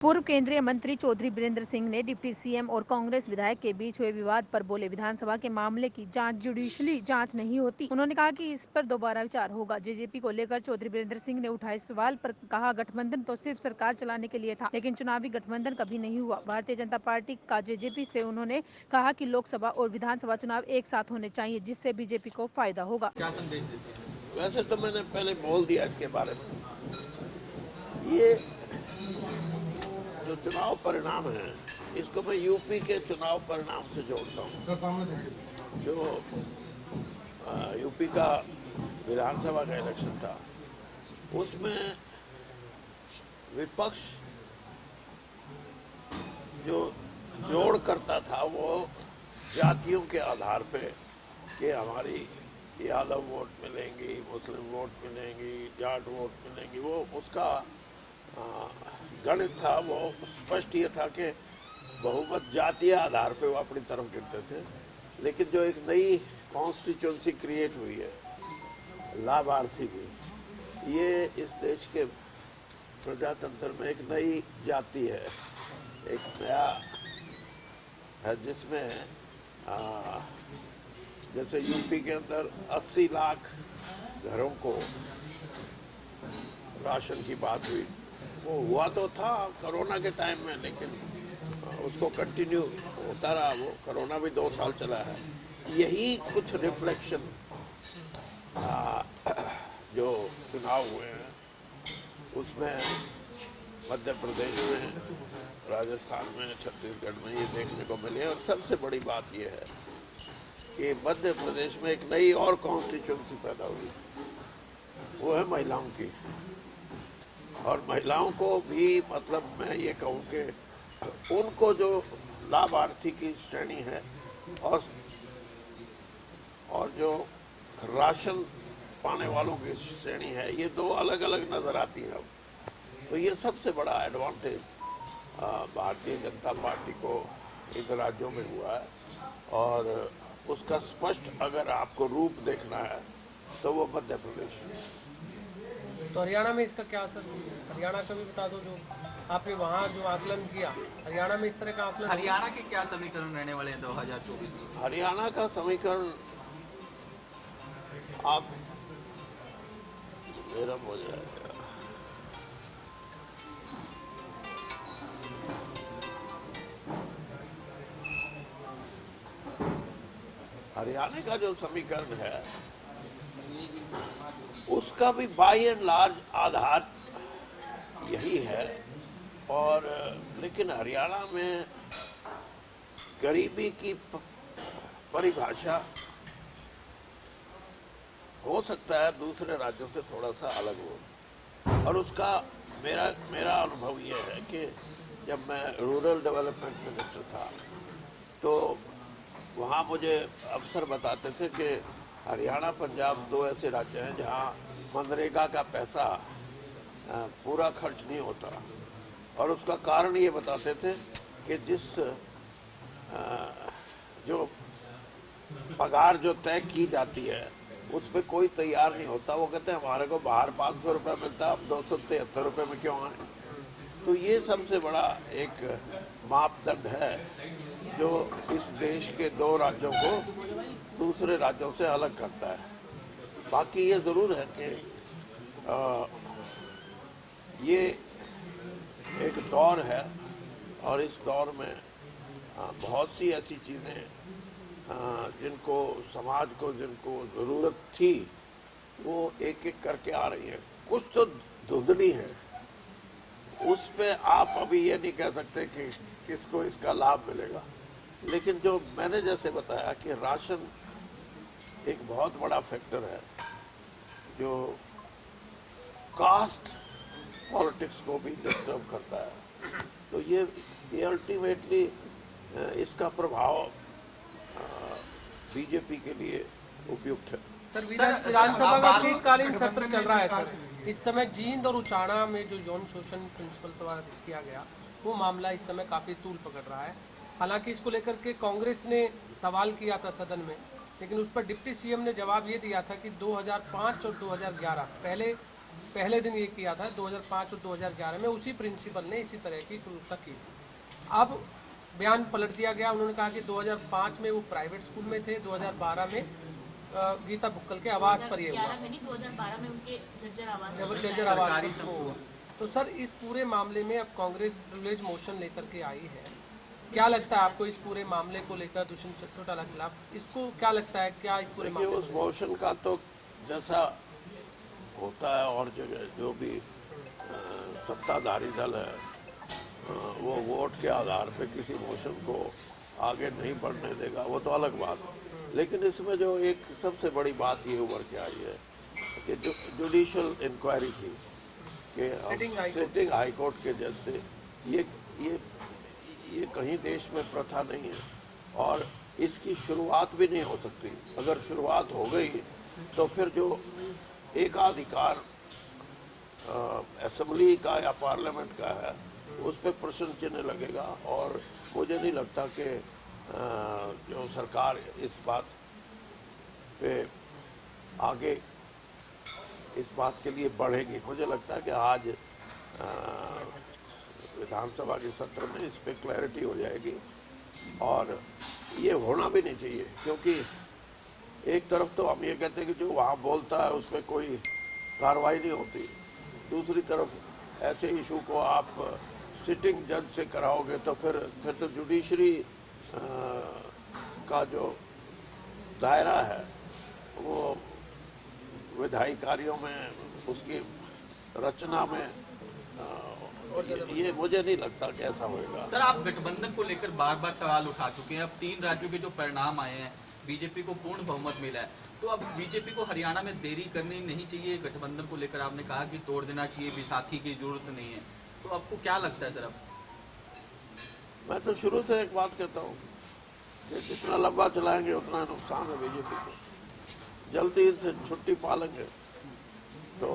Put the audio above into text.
पूर्व केंद्रीय मंत्री चौधरी बीरेंद्र सिंह ने डिप्टी सीएम और कांग्रेस विधायक के बीच हुए विवाद पर बोले, विधानसभा के मामले की जांच जुडिशली जांच नहीं होती। उन्होंने कहा कि इस पर दोबारा विचार होगा। जेजेपी को लेकर चौधरी बीरेंद्र सिंह ने उठाए सवाल पर कहा, गठबंधन तो सिर्फ सरकार चलाने के लिए था, लेकिन चुनावी गठबंधन कभी नहीं हुआ। भारतीय जनता पार्टी का जेजेपी से उन्होंने कहा कि लोकसभा और विधानसभा चुनाव एक साथ होने चाहिए, जिससे बीजेपी को फायदा होगा। क्या संदेश देते हैं? वैसे तो मैंने पहले बोल दिया इसके बारे में। ये जो चुनाव परिणाम है, इसको मैं यूपी के चुनाव परिणाम से जोड़ता हूँ। जो यूपी का विधानसभा का इलेक्शन था, उसमें विपक्ष जो जोड़ करता था वो जातियों के आधार पे कि हमारी यादव वोट मिलेंगी, मुस्लिम वोट मिलेंगी, जाट वोट मिलेंगी, वो उसका गणित था। वो स्पष्ट ये था कि बहुमत जातीय आधार पे वो अपनी तरफ गिरते थे। लेकिन जो एक नई कॉन्स्टिट्यूंसी क्रिएट हुई है लाभार्थी की, ये इस देश के प्रजातंत्र में एक नई जाति है, एक नया है, जिसमें जैसे यूपी के अंदर 80 लाख घरों को राशन की बात हुई, वो हुआ तो था कोरोना के टाइम में, लेकिन उसको कंटिन्यू होता रहा। वो कोरोना भी 2 साल चला है। यही कुछ रिफ्लेक्शन जो चुनाव हुए हैं उसमें मध्य प्रदेश में, राजस्थान में, छत्तीसगढ़ में ये देखने को मिले। और सबसे बड़ी बात ये है कि मध्य प्रदेश में एक नई और कॉन्स्टिट्यूंसी पैदा हुई, वो है महिलाओं की। और महिलाओं को भी, मतलब मैं ये कहूँ कि उनको जो लाभार्थी की श्रेणी है और जो राशन पाने वालों की श्रेणी है, ये 2 अलग अलग नजर आती है। तो ये सबसे बड़ा एडवांटेज भारतीय जनता पार्टी को इन राज्यों में हुआ है। और उसका स्पष्ट अगर आपको रूप देखना है तो वो मध्य प्रदेश है। तो हरियाणा में इसका क्या असर है? हरियाणा का भी बता दो, जो आपने वहाँ जो आकलन किया, हरियाणा में इस तरह का आकलन। हरियाणा के क्या समीकरण रहने वाले हैं 2024 में? हरियाणा का समीकरण आप मेरा हो जाएगा। हरियाणा का जो समीकरण है उसका भी बाय एंड लार्ज आधार यही है। और लेकिन हरियाणा में गरीबी की परिभाषा हो सकता है दूसरे राज्यों से थोड़ा सा अलग हो। और उसका मेरा अनुभव ये है कि जब मैं रूरल डेवलपमेंट मिनिस्टर था तो वहाँ मुझे अफसर बताते थे कि हरियाणा, पंजाब 2 ऐसे राज्य हैं जहाँ मनरेगा का पैसा पूरा खर्च नहीं होता। और उसका कारण ये बताते थे कि जो पगार जो तय की जाती है उस पर कोई तैयार नहीं होता। वो कहते हैं हमारे को बाहर 500 रुपये मिलता है, अब 273 रुपये में क्यों आए। तो ये सबसे बड़ा एक मापदंड है जो इस देश के 2 राज्यों को दूसरे राज्यों से अलग करता है। बाकी ये ज़रूर है कि ये एक दौर है और इस दौर में बहुत सी ऐसी चीज़ें जिनको समाज को, जिनको ज़रूरत थी, वो एक एक करके आ रही है। कुछ तो धुंधली है, उस पे आप अभी ये नहीं कह सकते कि किसको इसका लाभ मिलेगा। लेकिन जो मैंने जैसे बताया कि राशन एक बहुत बड़ा फैक्टर है जो कास्ट पॉलिटिक्स को भी डिस्टर्ब करता है। तो ये अल्टीमेटली इसका प्रभाव बीजेपी के लिए उपयुक्त है। सर, विधानसभा का शीतकालीन सत्र चल रहा है सर। इस समय जींद और उचाड़ा में जो यौन शोषण प्रिंसिपल द्वारा किया गया, वो मामला इस समय काफी तूल पकड़ रहा है। हालांकि इसको लेकर के कांग्रेस ने सवाल किया था सदन में, लेकिन उस पर डिप्टी सीएम ने जवाब ये दिया था कि 2005 और 2011 पहले पहले दिन ये किया था 2005 और 2011 में, उसी प्रिंसिपल ने इसी तरह की क्रूरता की थी। अब बयान पलट दिया गया, उन्होंने कहा कि 2005 में वो प्राइवेट स्कूल में थे, 2012 में गीता बुक्कल के आवास पर ये हुआ। 2012 में उनके जज्जर आवास पर हुआ। तो सर इस पूरे मामले में अब कांग्रेस प्रिविलेज मोशन लेकर के आई है, क्या लगता है आपको इस पूरे मामले को लेकर, दुष्यंत चौटाला के खिलाफ, इसको क्या लगता है, क्या इस पूरे मामले उस मोशन का तो जैसा होता है और जगह जो भी सत्ताधारी दल है वो वोट के आधार पे किसी मोशन को आगे नहीं बढ़ने देगा, वो तो अलग बात है। लेकिन इसमें जो एक सबसे बड़ी बात ये उभर के आई है कि जो जुडिशियल इंक्वायरी थी कि सिटिंग हाई कोर्ट के जज से, ये कहीं देश में प्रथा नहीं है और इसकी शुरुआत भी नहीं हो सकती। अगर शुरुआत हो गई तो फिर जो एकाधिकार असेंबली का या पार्लियामेंट का है उस पर प्रश्न चिन्ह लगेगा और मुझे नहीं लगता कि जो सरकार इस बात पे आगे इस बात के लिए बढ़ेगी। मुझे लगता है कि आज विधानसभा के सत्र में इस पे क्लैरिटी हो जाएगी और ये होना भी नहीं चाहिए, क्योंकि एक तरफ तो हम ये कहते हैं कि जो वहाँ बोलता है उस पर कोई कार्रवाई नहीं होती, दूसरी तरफ ऐसे इशू को आप सिटिंग जज से कराओगे तो फिर तो जुडिशरी का जो दायरा है वो विधायी कार्यों में, उसकी रचना में ये मुझे नहीं लगता कि ऐसा होगा। सर आप गठबंधन को लेकर बार बार सवाल उठा चुके हैं। अब 3 राज्यों के जो परिणाम आए हैं, बीजेपी को पूर्ण बहुमत मिला है, तो अब बीजेपी को हरियाणा में देरी करनी नहीं चाहिए। गठबंधन को लेकर आपने कहा कि तोड़ देना चाहिए, बैसाखी की जरूरत नहीं है, तो आपको क्या लगता है सर? अब मैं तो शुरू से एक बात कहता हूँ कि जितना लंबा चलाएंगे उतना नुकसान है बीजेपी को। जल्दी इनसे छुट्टी पा लेंगे तो